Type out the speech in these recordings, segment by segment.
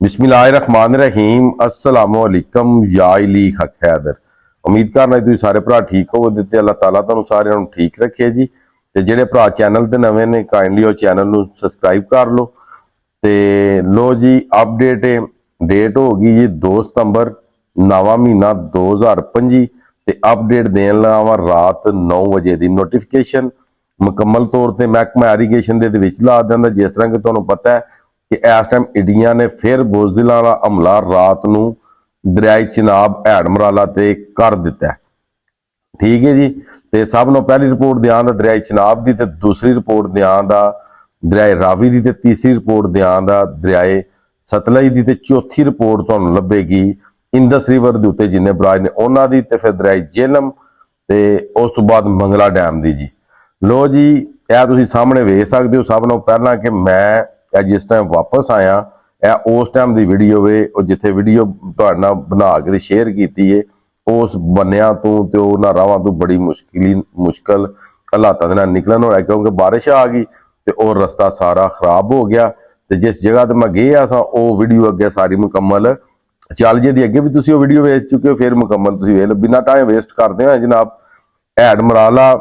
बिस्मिल्लाहिर्रहमानिर्रहीम अस्सलामुअलैकुम या इली हक हैदर। उम्मीद करना तुसीं सारे भरा ठीक हो ते अल्लाह ताला तुहानूं सारिਆਂ ਨੂੰ ठीक रखे जी। ਤੇ ਜਿਹੜੇ ਭਰਾ ਚੈਨਲ ਤੇ ਨਵੇਂ ਨੇ ਕਾइंडली ਉਹ ਚੈਨਲ ਨੂੰ ਸਬਸਕ੍ਰਾਈਬ ਕਰ ਲਓ। ਤੇ ਲੋ ਜੀ ਅਪਡੇਟ ਡੇਟ ਹੋ ਗਈ ਜੀ 2 ਸਤੰਬਰ ਨਵਾਂ ਮਹੀਨਾ 2025 ਤੇ ਅਪਡੇਟ ਦੇਣ ਲਾਵਾ ਰਾਤ 9 ਵਜੇ ਦੀ ਨੋਟੀਫਿਕੇਸ਼ਨ ਮੁਕੰਮਲ ਤੌਰ ਤੇ ਮਹਿਕਮਾ ਇਰੀਗੇਸ਼ਨ ਦੇ ਵਿੱਚ ਲਾ ਦਿੰਦਾ। ਜਿਸ ਤਰ੍ਹਾਂ ਕਿ ਤੁਹਾਨੂੰ ਪਤਾ ਹੈ कि इस टाइम इंडिया ने फिर बुज़दिला वाला हमला रात नूं दरियाए चिनाब हैडमराला ते कर दिता है। ठीक है जी। तो सब नों पहली रिपोर्ट दें दा दरियाए चिनाब की, तो दूसरी रिपोर्ट दें दा दरियाए रावी की, तो तीसरी रिपोर्ट दें दा दरियाए सतलज की, तो चौथी रिपोर्ट तुहानूं लभेगी इंदस रिवर के उत्ते जिन्ने बराज ने उन्हां दी, ते फिर दरियाए झेलम ते उस तो बाद मंगला डैम की जी। लो जी यह तुसीं सामने वेख सकते हो। सब नों पहलां कि मैं जिस टाइम वापस आया उस टाइम की वीडियो वे जिथे वीडियो बना के शेयर की है उस बनिया तो उन्होंने रावां तो बड़ी मुश्किल हालातों के निकलन हो रहा, क्योंकि बारिश आ गई तो और रास्ता सारा खराब हो गया। तो जिस जगह तो मैं गया सा वो वीडियो अगे सारी मुकम्मल चल जे दी, अगे भी तुसीं वीडियो वेख चुके हो, फिर मुकम्मल तुसीं वेख लो। बिना टाइम वेस्ट करते हैं जनाब हैडमराला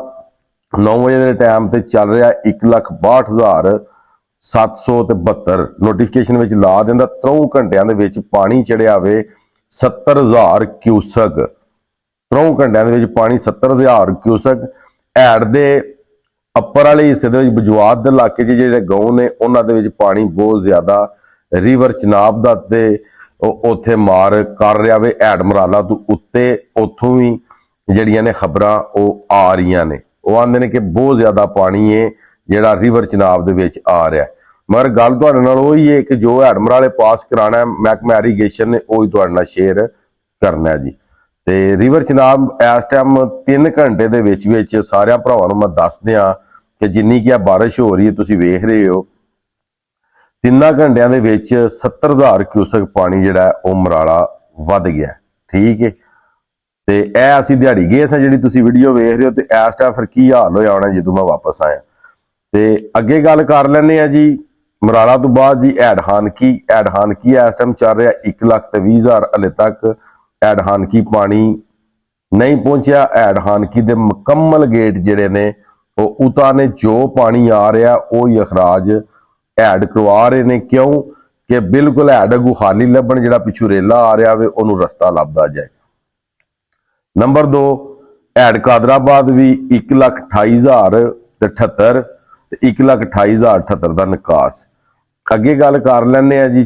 9 बजे के टाइम से चल रहा 1,62,772 नोटिफिकेशन में ला दिंदा। 3 घंटिया के पानी चढ़िया वे 70,000 क्यूसक। 3 घंटिया के पानी 70,000 क्यूसक। हैड के अपर वाले हिस्से बजवात के इलाके जो गाँव ने उन्होंने पानी बहुत ज्यादा रिवर चिनाब का उत्थे मार कर रहा वे हैडमराला तो उत्ते। उतों भी जड़िया ने खबर आ रही ने, वो आंदे ने कि बहुत ज्यादा पानी है ਜਿਹੜਾ रिवर चिनाब ਦੇ ਵਿੱਚ आ रहा है। मगर गल ਤੁਹਾਡੇ ਨਾਲ ਉਹੀ है कि जो हैडमराले पास कराना है महकमा इरीगेशन ने ਉਹੀ ਤੁਹਾਡੇ ਨਾਲ शेयर करना है जी। ਤੇ रिवर चिनाब इस टाइम 3 घंटे ਦੇ ਵਿੱਚ ਸਾਰਿਆਂ ਭਰਾਵਾਂ ਨੂੰ मैं दस ਦਿਆਂ कि जिन्नी कि बारिश हो रही है ਤੁਸੀਂ ਵੇਖ ਰਹੇ हो 3 ਘੰਟਿਆਂ ਦੇ ਵਿੱਚ 70,000 क्यूसक पानी ਜਿਹੜਾ ਉਹ ਮਰਾਲਾ ਵੱਧ ਗਿਆ। ठीक है। ਤੇ ਇਹ ਅਸੀਂ ਦਿਹਾੜੀ ਗਏ ਸਾਂ ਜਿਹੜੀ ਤੁਸੀਂ ਵੀਡੀਓ ਵੇਖ ਰਹੇ ਹੋ। ਤੇ ਇਸ ਟਾਈਮ ਫਿਰ ਕੀ ਹਾਲ ਹੋਇਆ ਹੋਣਾ ਜਦੋਂ ਮੈਂ ਵਾਪਸ ਆਇਆ। ਤੇ ਅੱਗੇ ਗੱਲ ਕਰ ਲੈਂਦੇ ਆ ਜੀ ਮਰਾਲਾ ਤੋਂ ਬਾਅਦ ਜੀ हैडहानकी इस टाइम चल रहा 1,20,000। हले तक हैडहानकी पानी नहीं पहुंचा। हैडहानकी के मुकम्मल गेट जिहड़े ने उता ने जो पानी आ रहा वो ही अखराज हैड करवा रहे ने। क्यों कि बिल्कुल हैड अगू खाली लभण जिहड़ा पिछू रेला आ रहा वे उन्होंने रस्ता लभदा जाए। नंबर 2 हैड कादराबाद भी 1,28,078 1,28,078 का निकास। अगे गल कर लें जी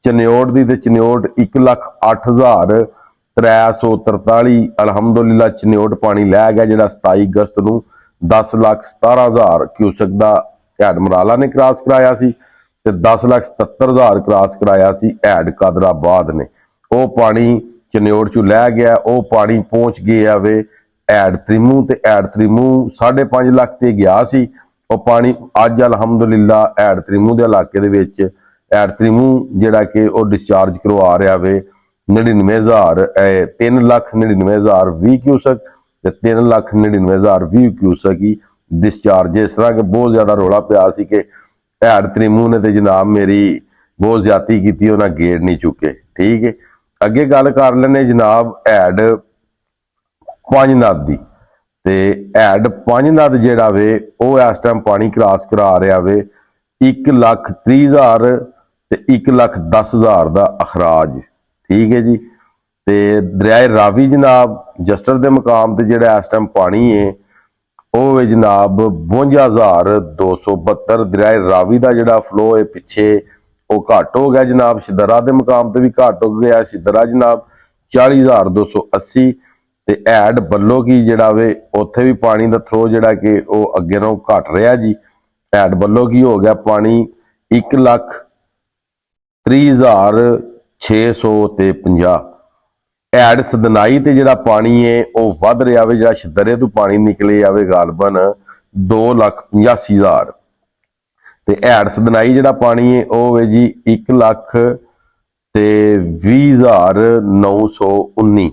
चनियोट की, तो चनियोट 1,08,343। अलहमदुलिल्लाह चनियोट पानी लै गया जो 27 अगस्त को 10,17,000 क्यूसक का हैडमराला ने क्रॉस कराया सी, ते 10,77,000 क्रॉस कराया सी हैड कादराबाद ने। वो पानी चनियोट चू लै गया। वो पानी पहुंच गया वे हैड त्रिमू, ते हैड त्रिमू 5.5 लाख ते गया सी। ਉਹ पानी अज अलहमदुलिल्लाह हैड त्रिमू के इलाके हैड त्रिमू जिहड़ा कि ਉਹ डिस्चार्ज करवा रहा वे 3,99,020 क्यूसक ते 3,99,020 क्यूसक ही डिस्चार्ज। इस तरह के बहुत ज्यादा रौला पिया सी कि हैड त्रिमू ने तो जनाब मेरी बहुत ज्यादा की, उन्हें गेट नहीं चुके। ठीक है। अगे गल कर लेने जनाब हैड पंजनद की। ते हैड पंजनद जिहड़ा वे वो इस टाइम पानी क्रॉस करा रहा वे 1,30,000 ते 1,10,000 का अखराज। ठीक है जी। ते दरियाए रावी जनाब जस्टर के मुकाम से जिहड़ा इस टाइम पानी है वो जनाब 52,272। दरियाए रावी का जिहड़ा फ्लो है पिछे वो घट हो गया जनाब। शिदरा के मुकाम से भी घट हो गया। शिदरा जनाब 40,280। ते हैड बल्लो की जिहड़ा वे उत्थे भी पानी का थ्रो जिहड़ा कि वो अगे नालों घट रहा जी। हैड बल्लो की हो गया पानी 1,30,650। हैड सदनाई ते जिहड़ा पानी है वो वध रहा वे। जिहड़ा शिदरे तो पानी निकले आवे गालबन 2,85,000। ते हैड सदनाई जिहड़ा पानी है वो वे जी 1,20,919।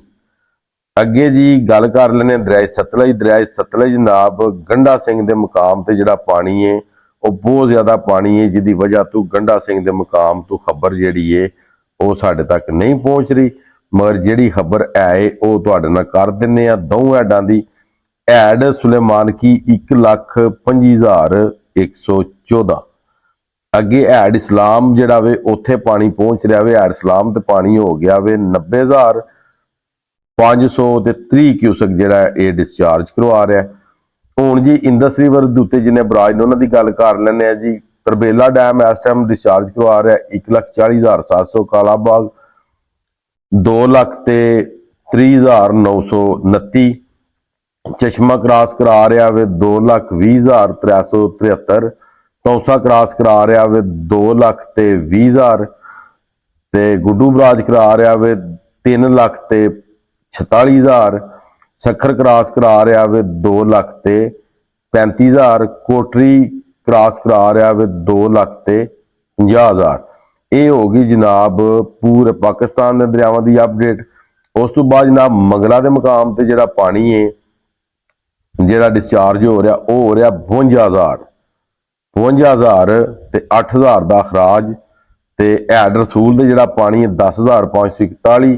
अगे जी गल कर लेने दरियाए सतलज। दरियाए सतलज जनाब गंडा सिंह के मुकाम से जिहड़ा पानी है वो बहुत ज्यादा पानी है, जिसकी वजह तो गंडा सिंह के मुकाम तो खबर जिहड़ी है ਉਹ ਸਾਡੇ ਤੱਕ ਨਹੀਂ ਪਹੁੰਚ ਰਹੀ, ਮगर ਜਿਹੜੀ ਖਬਰ ਹੈ ਉਹ ਤੁਹਾਡੇ ਨਾਲ ਕਰ ਦਿੰਨੇ ਆ। ਦੋ ਐਡਾਂ ਦੀ ਐਡ ਸੁਲੇਮਾਨ ਕੀ 1,25,114, ਅੱਗੇ ਐਡ ਇਸਲਾਮ ਜਿਹੜਾ ਵੇ ਉੱਥੇ ਪਾਣੀ ਪਹੁੰਚ ਰਿਹਾ ਵੇ, ਐਡ ਇਸਲਾਮ ਤੇ ਪਾਣੀ ਹੋ ਗਿਆ ਵੇ 90,530 ਕਿਊਸਕ ਜਿਹੜਾ ਇਹ ਡਿਸਚਾਰਜ ਕਰਵਾ ਰਿਹਾ। ਹੁਣ ਜੀ ਇੰਦਸ ਰਿਵਰ ਦੇ ਉੱਤੇ ਜਿਹਨੇ ਬਰਾਜ ਨੇ ਉਹਨਾਂ ਦੀ ਗੱਲ ਕਰ ਲੈਂਦੇ ਆ ਜੀ। ਤਰਬੇਲਾ ਡੈਮ ਇਸ ਟਾਈਮ ਡਿਸਚਾਰਜ ਕਰਵਾ ਰਿਹਾ 1,40,700, ਕਾਲਾਬਾਗ 2,30,929, ਚਸ਼ਮਾ ਕ੍ਰਾਸ ਕਰਾ ਰਿਹਾ ਵੇ 2,20,373, ਤੌਸਾ ਕ੍ਰਾਸ ਕਰਾ ਰਿਹਾ ਵੇ 2,20,000 ਤੇ ਗੁੱਡੂ ਬਰਾਜ ਕਰਾ ਰਿਹਾ ਵੇ 3,46,000, ਸਖਰ ਕ੍ਰਾਸ ਕਰਾ ਰਿਹਾ ਵੇ 2,35,000, ਕੋਟਰੀ ਕ੍ਰਾਸ ਕਰਾ ਰਿਹਾ ਵੇ 2,50,000। ਇਹ ਹੋ ਗਈ ਜਨਾਬ ਪੂਰੇ ਪਾਕਿਸਤਾਨ ਦੇ ਦਰਿਆਵਾਂ ਦੀ ਅਪਡੇਟ। ਉਸ ਤੋਂ ਬਾਅਦ ਜਨਾਬ ਮੰਗਲਾ ਦੇ ਮੁਕਾਮ ਤੇ ਜਿਹੜਾ ਪਾਣੀ ਹੈ ਜਿਹੜਾ ਡਿਸਚਾਰਜ ਹੋ ਰਿਹਾ ਉਹ ਹੋ ਰਿਹਾ 52,000 ਤੇ 8,000 ਦਾ ਖਰਾਜ, ਤੇ ਐਡ ਰਸੂਲ ਦੇ ਜਿਹੜਾ ਪਾਣੀ ਹੈ 10,541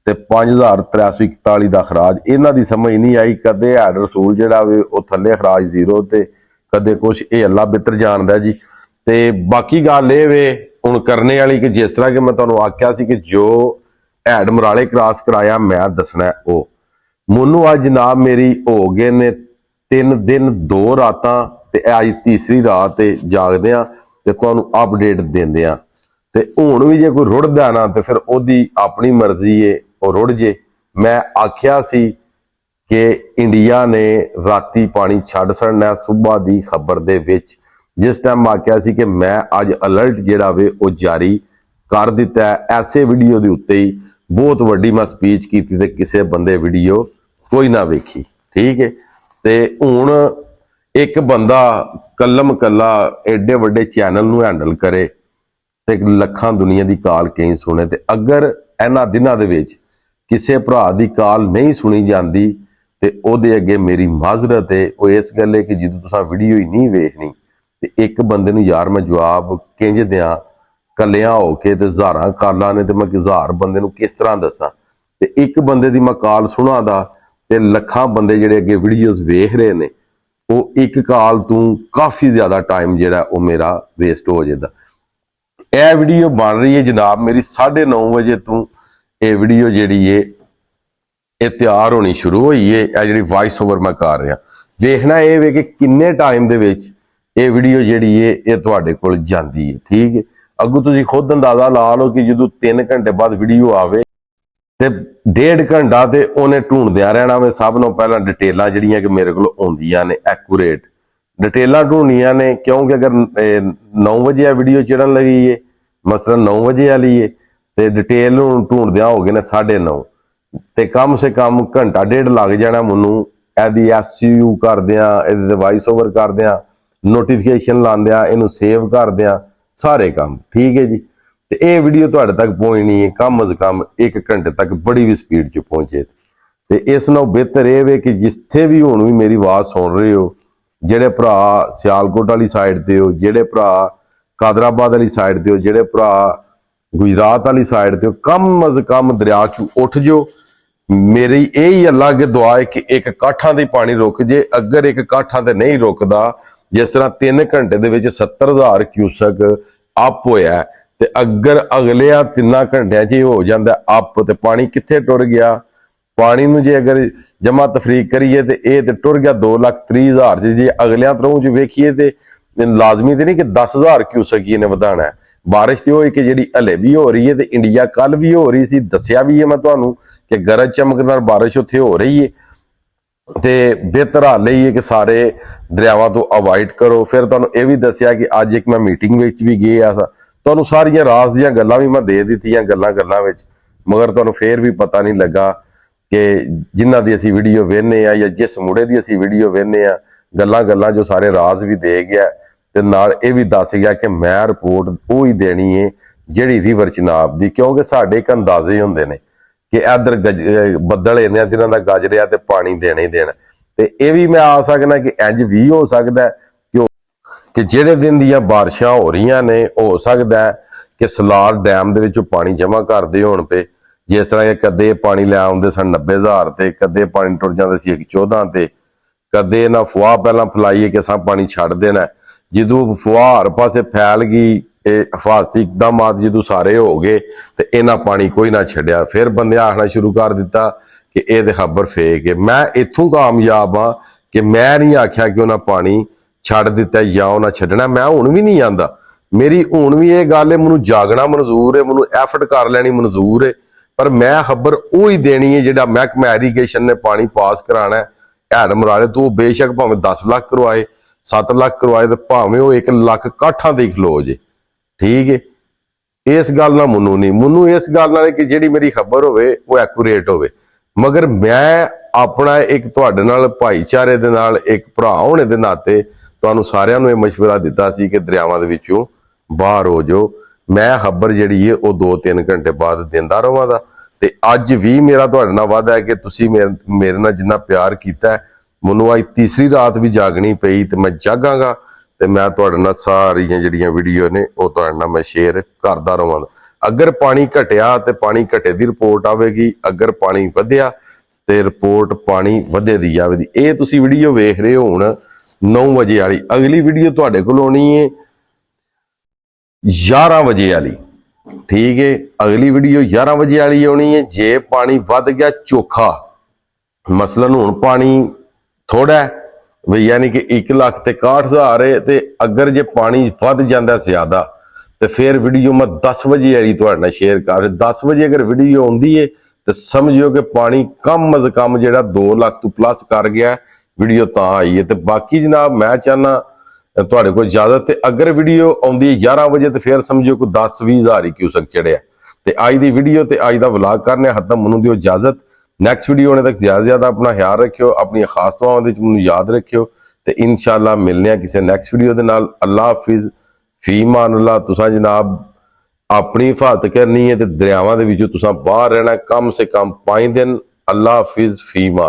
ਤੇ 5,341 ਦਾ ਖਰਾਜ। ਇਹਨਾਂ ਦੀ ਸਮਝ ਨਹੀਂ ਆਈ, ਕਦੇ ਐਡ ਰਸੂਲ ਜਿਹੜਾ ਵੇ ਉਹ ਥੱਲੇ ਖਰਾਜ 0 ਤੇ ਕਦੇ ਕੁਛ, ਇਹ ਅੱਲਾ ਬਿਹਤਰ ਜਾਣਦਾ ਜੀ। ਤੇ ਬਾਕੀ ਗੱਲ ਇਹ ਵੇ ਹੁਣ ਕਰਨੇ ਵਾਲੀ ਕਿ ਜਿਸ ਤਰ੍ਹਾਂ ਕਿ ਮੈਂ ਤੁਹਾਨੂੰ ਆਖਿਆ ਸੀ ਕਿ ਜੋ ਐਡ ਮਰਾਲੇ ਕ੍ਰਾਸ ਕਰਾਇਆ ਮੈਂ ਦੱਸਣਾ ਉਹ ਮੈਨੂੰ ਅੱਜ ਜਨਾਬ ਮੇਰੀ ਹੋ ਗਏ ਨੇ 3 ਦਿਨ 2 ਰਾਤਾਂ ਤੇ ਅੱਜ ਤੀਸਰੀ ਰਾਤ ਤੇ ਜਾਗਦੇ ਆ ਤੇ ਤੁਹਾਨੂੰ ਅਪਡੇਟ ਦਿੰਦੇ ਆ। ਤੇ ਹੁਣ ਵੀ ਜੇ ਕੋਈ ਰੁੜਦਾ ਨਾ ਤੇ ਫਿਰ ਉਹਦੀ ਆਪਣੀ ਮਰਜ਼ੀ ਏ, ਉਹ ਰੁੜ ਜੇ। ਮੈਂ ਆਖਿਆ ਸੀ ਕਿ ਇੰਡੀਆ ਨੇ ਰਾਤੀ ਪਾਣੀ ਛੱਡ ਛੱਡਣਾ ਸੁਬਾਹ ਦੀ ਖਬਰ ਦੇ ਵਿੱਚ, ਜਿਸ ਟਾਈਮ ਆਖਿਆ ਸੀ ਕਿ ਮੈਂ ਅੱਜ ਅਲਰਟ ਜਿਹੜਾ ਵੇ ਉਹ ਜਾਰੀ ਕਰ ਦਿੱਤਾ ਹੈ। ਐਸੇ ਵੀਡੀਓ ਦੇ ਉੱਤੇ ਹੀ ਬਹੁਤ ਵੱਡੀ ਮੈਂ ਸਪੀਚ ਕੀਤੀ ਤੇ ਕਿਸੇ ਬੰਦੇ ਵੀਡੀਓ ਕੋਈ ਨਾ ਵੇਖੀ, ਠੀਕ ਹੈ। ਤੇ ਹੁਣ ਇੱਕ ਬੰਦਾ ਕੱਲਮ ਕੱਲਾ ਐਡੇ ਵੱਡੇ ਚੈਨਲ ਨੂੰ ਹੈਂਡਲ ਕਰੇ ਤੇ ਲੱਖਾਂ ਦੁਨੀਆ ਦੀ ਕਾਲ ਕਈ ਸੁਣੇ, ਤੇ ਅਗਰ ਇਹਨਾਂ ਦਿਨਾਂ ਦੇ ਵਿੱਚ ਕਿਸੇ ਭਰਾ ਦੀ ਕਾਲ ਨਹੀਂ ਸੁਣੀ ਜਾਂਦੀ ਤੇ ਉਹਦੇ ਅੱਗੇ ਮੇਰੀ ਮਾਜ਼ਰਤ ਹੈ। ਉਹ ਇਸ ਗੱਲ ਹੈ ਕਿ ਜਦੋਂ ਤੁਸੀਂ ਵੀਡੀਓ ਹੀ ਨਹੀਂ ਵੇਖਣੀ ਤੇ ਇੱਕ ਬੰਦੇ ਨੂੰ ਯਾਰ ਮੈਂ ਜਵਾਬ ਕਿੰਜ ਦਿਆਂ, ਕੱਲਿਆਂ ਹੋ ਕੇ ਤੇ ਹਜ਼ਾਰਾਂ ਕਾਲਾਂ ਨੇ ਤੇ ਮੈਂ 1000 ਬੰਦੇ ਨੂੰ ਕਿਸ ਤਰ੍ਹਾਂ ਦੱਸਾਂ। ਤੇ ਇੱਕ ਬੰਦੇ ਦੀ ਮੈਂ ਕਾਲ ਸੁਣਾ ਦਾ ਤੇ ਲੱਖਾਂ ਬੰਦੇ ਜਿਹੜੇ ਅੱਗੇ ਵੀਡੀਓਜ਼ ਵੇਖ ਰਹੇ ਨੇ, ਉਹ ਇੱਕ ਕਾਲ ਤੋਂ ਕਾਫੀ ਜ਼ਿਆਦਾ ਟਾਈਮ ਜਿਹੜਾ ਉਹ ਮੇਰਾ ਵੇਸਟ ਹੋ ਜਾਂਦਾ। ਇਹ ਵੀਡੀਓ ਬਣ ਰਹੀ ਹੈ ਜਨਾਬ ਮੇਰੀ 9:30 ਵਜੇ ਤੋਂ, ਇਹ ਵੀਡੀਓ ਜਿਹੜੀ ਹੈ ਇਹ ਤਿਆਰ ਹੋਣੀ ਸ਼ੁਰੂ ਹੋਈ ਹੈ। ਇਹ ਜਿਹੜੀ ਵਾਇਸ ਓਵਰ ਮੈਂ ਕਰ ਰਿਹਾ, ਵੇਖਣਾ ਇਹ ਵੇ ਕਿ ਕਿੰਨੇ ਟਾਈਮ ਦੇ ਵਿੱਚ ਇਹ ਵੀਡੀਓ ਜਿਹੜੀ ਹੈ ਇਹ ਤੁਹਾਡੇ ਕੋਲ ਜਾਂਦੀ ਹੈ, ਠੀਕ ਹੈ। ਅੱਗੋਂ ਤੁਸੀਂ ਖੁਦ ਅੰਦਾਜ਼ਾ ਲਾ ਲਓ ਕਿ ਜਦੋਂ 3 ਘੰਟੇ ਬਾਅਦ ਵੀਡੀਓ ਆਵੇ ਤੇ 1.5 ਘੰਟਾ ਤੇ ਉਹਨੇ ਢੂੰਡਦਿਆਂ ਰਹਿਣਾ ਵੇ। ਸਭ ਤੋਂ ਪਹਿਲਾਂ ਡਿਟੇਲਾਂ ਜਿਹੜੀਆਂ ਕਿ ਮੇਰੇ ਕੋਲ ਆਉਂਦੀਆਂ ਨੇ ਐਕੂਰੇਟ ਡਿਟੇਲਾਂ ਢੂੰਡਣੀਆਂ ਨੇ, ਕਿਉਂਕਿ ਅਗਰ 9 ਵਜੇ ਆ ਵੀਡੀਓ ਚੜਨ ਲੱਗੀ ਹੈ, ਮਸਲਨ 9 ਵਜੇ ਵਾਲੀ ਹੈ ਤੇ ਡਿਟੇਲ ਨੂੰ ਢੂੰਡਦਿਆਂ ਹੋ ਗਏ ਨੇ 9:30, ਤੇ ਕਮ ਸੇ ਕਮ ਘੰਟਾ 1.5 ਲੱਗ ਜਾਣਾ ਮੈਨੂੰ ਇਹਦੀ SU ਕਰਦਿਆਂ, ਇਹਦੇ ਵਾਇਸ ਓਵਰ ਕਰਦਿਆਂ, ਨੋਟੀਫਿਕੇਸ਼ਨ ਲਾਉਂਦਿਆਂ, ਇਹਨੂੰ ਸੇਵ ਕਰਦਿਆਂ, ਸਾਰੇ ਕੰਮ, ਠੀਕ ਹੈ ਜੀ। ਤੇ ਇਹ ਵੀਡੀਓ ਤੁਹਾਡੇ ਤੱਕ ਪਹੁੰਚਣੀ ਹੈ ਕਮ ਅਜ਼ ਕਮ 1 ਘੰਟੇ ਤੱਕ, ਬੜੀ ਵੀ ਸਪੀਡ 'ਚ ਪਹੁੰਚੇ। ਤੇ ਇਸ ਨਾਲੋਂ ਬਿਹਤਰ ਇਹ ਵੇ ਕਿ ਜਿੱਥੇ ਵੀ ਹੁਣ ਵੀ ਮੇਰੀ ਆਵਾਜ਼ ਸੁਣ ਰਹੇ ਹੋ, ਜਿਹੜੇ ਭਰਾ ਸਿਆਲਕੋਟ ਵਾਲੀ ਸਾਈਡ ਤੇ ਹੋ, ਜਿਹੜੇ ਭਰਾ ਕਾਦਰਾਬਾਦ ਵਾਲੀ ਸਾਈਡ ਤੇ ਹੋ, ਜਿਹੜੇ ਭਰਾ ਗੁਜਰਾਤ ਵਾਲੀ ਸਾਈਡ ਤੇ ਹੋ, ਕਮ ਅਜ਼ ਕਮ ਦਰਿਆ 'ਚ ਉੱਠ ਜਾਓ। ਮੇਰੀ ਇਹ ਹੀ ਅੱਲਾ ਅੱਗੇ ਦੁਆ ਹੈ ਕਿ ਇੱਕ ਕਾਠਾਂ ਦੀ ਪਾਣੀ ਰੁਕ ਜੇ। ਅਗਰ ਇੱਕ ਕਾਠਾਂ ਤੇ ਨਹੀਂ ਰੁਕਦਾ, ਜਿਸ ਤਰ੍ਹਾਂ 3 ਘੰਟੇ ਦੇ ਵਿੱਚ 70,000 ਕਿਊਸਕ ਅਪ ਹੋਇਆ, ਤੇ ਅਗਰ ਅਗਲਿਆਂ 3 ਘੰਟਿਆਂ 'ਚ ਹੀ ਹੋ ਜਾਂਦਾ ਅਪ, ਤੇ ਪਾਣੀ ਕਿੱਥੇ ਟੁਰ ਗਿਆ। ਪਾਣੀ ਨੂੰ ਜੇ ਅਗਰ ਜਮਾ ਤਫਰੀਕ ਕਰੀਏ ਤੇ ਇਹ ਤੇ ਟੁਰ ਗਿਆ 2,30,000 'ਚ। ਜੇ ਅਗਲਿਆਂ ਤਰ੍ਹਾਂ 'ਚ ਵੇਖੀਏ ਤੇ ਲਾਜ਼ਮੀ ਤੇ ਨਹੀਂ ਕਿ 10,000 ਕਿਊਸਕ ਹੀ ਇਹਨੇ ਵਧਾਣਾ ਹੈ। ਬਾਰਿਸ਼ ਤੇ ਹੋਈ ਕਿ ਜਿਹੜੀ ਹਲੇ ਵੀ ਹੋ ਰਹੀ ਹੈ ਤੇ ਇੰਡੀਆ ਕੱਲ ਵੀ ਹੋ ਰਹੀ ਸੀ, ਦੱਸਿਆ ਵੀ ਹੈ ਮੈਂ ਤੁਹਾਨੂੰ ਕਿ ਗਰਜ ਚਮਕ ਨਾਲ ਬਾਰਿਸ਼ ਉੱਥੇ ਹੋ ਰਹੀ ਹੈ। ਤੇ ਬਿਹਤਰ ਹਾਲ ਇਹ ਹੈ ਕਿ ਸਾਰੇ ਦਰਿਆਵਾਂ ਤੋਂ ਅਵਾਇਡ ਕਰੋ। ਫਿਰ ਤੁਹਾਨੂੰ ਇਹ ਵੀ ਦੱਸਿਆ ਕਿ ਅੱਜ ਇੱਕ ਮੈਂ ਮੀਟਿੰਗ ਵਿੱਚ ਵੀ ਗਿਆ ਸਾਂ, ਤੁਹਾਨੂੰ ਸਾਰੀਆਂ ਰਾਜ਼ ਦੀਆਂ ਗੱਲਾਂ ਵੀ ਮੈਂ ਦੇ ਦਿੱਤੀਆਂ ਗੱਲਾਂ ਵਿੱਚ, ਮਗਰ ਤੁਹਾਨੂੰ ਫੇਰ ਵੀ ਪਤਾ ਨਹੀਂ ਲੱਗਾ ਕਿ ਜਿਨ੍ਹਾਂ ਦੀ ਅਸੀਂ ਵੀਡੀਓ ਵੇਖਦੇ ਆ ਜਾਂ ਜਿਸ ਮੁੰਡੇ ਦੀ ਅਸੀਂ ਵੀਡੀਓ ਵੇਖਦੇ ਆ, ਗੱਲਾਂ ਜੋ ਸਾਰੇ ਰਾਜ਼ ਵੀ ਦੇ ਗਿਆ ਤੇ ਨਾਲ ਇਹ ਵੀ ਦੱਸ ਗਿਆ ਕਿ ਮੈਂ ਰਿਪੋਰਟ ਉਹ ਹੀ ਦੇਣੀ ਹੈ ਜਿਹੜੀ ਰਿਵਰ ਚਨਾਬ ਦੀ, ਕਿਉਂਕਿ ਸਾਡੇ ਇੱਕ ਅੰਦਾਜ਼ੇ ਹੁੰਦੇ ਨੇ ਕਿ ਇੱਧਰ ਬੱਦਲ ਇਹਨੇ ਦਿਨਾਂ ਦਾ ਗੱਜ ਰਿਹਾ ਤੇ ਪਾਣੀ ਦੇਣਾ ਹੀ ਦੇਣਾ। ਤੇ ਇਹ ਵੀ ਮੈਂ ਆ ਸਕਦਾ ਕਿ ਇੰਜ ਵੀ ਹੋ ਸਕਦਾ ਕਿ ਜਿਹੜੇ ਦਿਨ ਦੀਆਂ ਬਾਰਿਸ਼ਾਂ ਹੋ ਰਹੀਆਂ ਨੇ, ਹੋ ਸਕਦਾ ਕਿ ਸਲਾਰ ਡੈਮ ਦੇ ਵਿੱਚੋਂ ਪਾਣੀ ਜਮ੍ਹਾਂ ਕਰਦੇ ਹੋਣ ਪਏ। ਜਿਸ ਤਰ੍ਹਾਂ ਕਿ ਕਦੇ ਪਾਣੀ ਲੈ ਆਉਂਦੇ ਸਨ 90,000 ਤੇ, ਕਦੇ ਪਾਣੀ ਟੁਰ ਜਾਂਦੇ ਸੀ 114 ਤੇ, ਕਦੇ ਇਹਨਾਂ ਫੁਆਹ ਪਹਿਲਾਂ ਫਲਾਈਏ ਕਿ ਅਸਾਂ ਪਾਣੀ ਛੱਡ ਦੇਣਾ। ਜਦੋਂ ਫੁਆਹ ਹਰ ਪਾਸੇ ਫੈਲ ਗਈ, ਇਹ ਹਿਫਾਜ਼ਤੀ ਇਕਦਾਮਾਤ ਜਦੋਂ ਸਾਰੇ ਹੋ ਗਏ ਤੇ ਇਹਨਾਂ ਪਾਣੀ ਕੋਈ ਨਾ ਛੱਡਿਆ। ਫਿਰ ਬੰਦੇ ਆਖਣਾ ਸ਼ੁਰੂ ਕਰ ਦਿੱਤਾ ਕਿ ਇਹ ਤੇ ਖਬਰ ਫੇਕ ਹੈ। ਮੈਂ ਇੱਥੋਂ ਕਾਮਯਾਬ ਹਾਂ ਕਿ ਮੈਂ ਨਹੀਂ ਆਖਿਆ ਕਿ ਉਹਨਾਂ ਪਾਣੀ ਛੱਡ ਦਿੱਤਾ ਜਾਂ ਉਹਨਾਂ ਛੱਡਣਾ। ਮੈਂ ਹੁਣ ਵੀ ਨਹੀਂ ਆਂਦਾ, ਮੇਰੀ ਹੁਣ ਵੀ ਇਹ ਗੱਲ ਹੈ, ਮੈਨੂੰ ਜਾਗਣਾ ਮਨਜ਼ੂਰ ਹੈ, ਮੈਨੂੰ ਐਫਰਟ ਕਰ ਲੈਣੀ ਮਨਜ਼ੂਰ ਹੈ, ਪਰ ਮੈਂ ਖਬਰ ਉਹ ਹੀ ਦੇਣੀ ਹੈ ਜਿਹੜਾ ਮਹਿਕਮਾ ਇਰੀਗੇਸ਼ਨ ਨੇ ਪਾਣੀ ਪਾਸ ਕਰਾਣਾ ਹੈ। ਹੈਡ ਮਰਾਲੇ ਤੋਂ ਬੇਸ਼ੱਕ ਭਾਵੇਂ 10 ਲੱਖ ਕਰਵਾਏ, 7 ਲੱਖ ਕਰਵਾਏ, ਤੇ ਭਾਵੇਂ ਉਹ 1 ਲੱਖ ਕਾਠਾਂ ਦੇ ਖਲੋ ਜੇ, ਠੀਕ ਹੈ। ਇਸ ਗੱਲ ਨਾਲ ਮੈਨੂੰ ਇਸ ਗੱਲ ਨਾਲ ਕਿ ਜਿਹੜੀ ਮੇਰੀ ਖਬਰ ਹੋਵੇ ਉਹ ਐਕੂਰੇਟ ਹੋਵੇ। ਮਗਰ ਮੈਂ ਆਪਣਾ ਇੱਕ ਤੁਹਾਡੇ ਨਾਲ ਭਾਈਚਾਰੇ ਦੇ ਨਾਲ ਇੱਕ ਭਰਾ ਹੋਣੇ ਦੇ ਨਾਤੇ ਤੁਹਾਨੂੰ ਸਾਰਿਆਂ ਨੂੰ ਇਹ ਮਸ਼ਵਰਾ ਦਿੱਤਾ ਸੀ ਕਿ ਦਰਿਆਵਾਂ ਦੇ ਵਿੱਚੋਂ ਬਾਹਰ ਹੋ ਜਾਓ। ਮੈਂ ਖਬਰ ਜਿਹੜੀ ਹੈ ਉਹ 2-3 ਘੰਟੇ ਬਾਅਦ ਦਿੰਦਾ ਰਹਾਂਗਾ। ਤੇ ਅੱਜ ਵੀ ਮੇਰਾ ਤੁਹਾਡੇ ਨਾਲ ਵਾਅਦਾ ਹੈ ਕਿ ਤੁਸੀਂ ਮੇਰੇ ਨਾਲ ਜਿੰਨਾ ਪਿਆਰ ਕੀਤਾ, ਮੈਨੂੰ ਅੱਜ ਤੀਸਰੀ ਰਾਤ ਵੀ ਜਾਗਣੀ ਪਈ ਤੇ ਮੈਂ ਜਾਗਾਂਗਾ ਤੇ ਮੈਂ ਤੁਹਾਡੇ ਨਾਲ ਸਾਰੀਆਂ ਜਿਹੜੀਆਂ ਵੀਡੀਓ ਨੇ ਉਹ ਤੁਹਾਡੇ ਨਾਲ ਮੈਂ ਸ਼ੇਅਰ ਕਰਦਾ ਰਹਾਂਗਾ। ਅਗਰ ਪਾਣੀ ਘਟਿਆ ਤੇ ਪਾਣੀ ਘਟੇ ਦੀ ਰਿਪੋਰਟ ਆਵੇਗੀ, ਅਗਰ ਪਾਣੀ ਵਧਿਆ ਤੇ ਰਿਪੋਰਟ ਪਾਣੀ ਵਧੇ ਦੀ ਆਵੇਗੀ। ਇਹ ਤੁਸੀਂ ਵੀਡੀਓ ਵੇਖ ਰਹੇ ਹੋ ਹੁਣ 9 ਵਜੇ ਵਾਲੀ। ਅਗਲੀ ਵੀਡੀਓ ਤੁਹਾਡੇ ਕੋਲ ਆਉਣੀ ਹੈ 11 ਵਜੇ ਵਾਲੀ, ਠੀਕ ਹੈ। ਅਗਲੀ ਵੀਡੀਓ 11 ਵਜੇ ਵਾਲੀ ਆਉਣੀ ਹੈ। ਜੇ ਪਾਣੀ ਵੱਧ ਗਿਆ ਚੋਖਾ, ਮਸਲਨ ਹੁਣ ਪਾਣੀ ਥੋੜਾ ਵੀ ਯਾਨੀ ਕਿ 1,61,000 ਹੈ, ਤੇ ਅਗਰ ਜੇ ਪਾਣੀ ਵੱਧ ਜਾਂਦਾ ਜ਼ਿਆਦਾ ਤੇ ਫਿਰ ਵੀਡੀਓ ਮੈਂ 10 ਵਜੇ ਵਾਲੀ ਤੁਹਾਡੇ ਨਾਲ ਸ਼ੇਅਰ ਕਰ। 10 ਵਜੇ ਅਗਰ ਵੀਡੀਓ ਆਉਂਦੀ ਹੈ ਤੇ ਸਮਝਿਓ ਕਿ ਪਾਣੀ ਕਮ ਅਜ਼ ਕਮ ਜਿਹੜਾ 2 ਲੱਖ ਤੋਂ ਪਲੱਸ ਕਰ ਗਿਆ, ਵੀਡੀਓ ਤਾਂ ਆਈ ਹੈ। ਤੇ ਬਾਕੀ ਜਨਾਬ ਮੈਂ ਚਾਹਨਾ ਤੁਹਾਡੇ ਕੋਲ ਇਜਾਜ਼ਤ, ਤੇ ਅਗਰ ਵੀਡੀਓ ਆਉਂਦੀ ਹੈ 11 ਵਜੇ ਤੇ ਫਿਰ ਸਮਝਿਓ ਕੋਈ 10-20 ਹਜ਼ਾਰ ਹੀ ਕਿਊਸਕ ਚੜਿਆ। ਤੇ ਅੱਜ ਦੀ ਵੀਡੀਓ ਤੇ ਅੱਜ ਦਾ ਵਲੌਗ ਕਰਨੇ ਖਤਮ। ਮੈਨੂੰ ਦਿਓ ਇਜਾਜ਼ਤ। ਨੈਕਸਟ ਵੀਡੀਓ ਆਉਣੇ ਤੱਕ ਜ਼ਿਆਦਾ ਆਪਣਾ ਖਿਆਲ ਰੱਖਿਓ, ਆਪਣੀਆਂ ਖਾਸ ਦੁਆਵਾਂ ਦੇ ਵਿੱਚ ਮੈਨੂੰ ਯਾਦ ਰੱਖਿਓ, ਤੇ ਇਨਸ਼ਾਅੱਲਾ ਮਿਲਨੇ ਆ ਕਿਸੇ ਨੈਕਸਟ ਵੀਡੀਓ ਦੇ ਨਾਲ। ਅੱਲਾ ਹਾਫਿਜ਼, ਫੀ ਮਾਨ ਅੱਲਾ। ਤੁਸੀਂ ਜਨਾਬ ਆਪਣੀ ਹਿਫਾਜ਼ਤ ਕਰਨੀ ਹੈ ਤੇ ਦਰਿਆਵਾਂ ਦੇ ਵਿੱਚੋਂ ਤੁਸੀਂ ਬਾਹਰ ਰਹਿਣਾ ਕਮ ਸੇ ਕਮ 5 ਦਿਨ। ਅੱਲਾ ਹਾਫਿਜ਼, ਫੀ ਮਾਨ।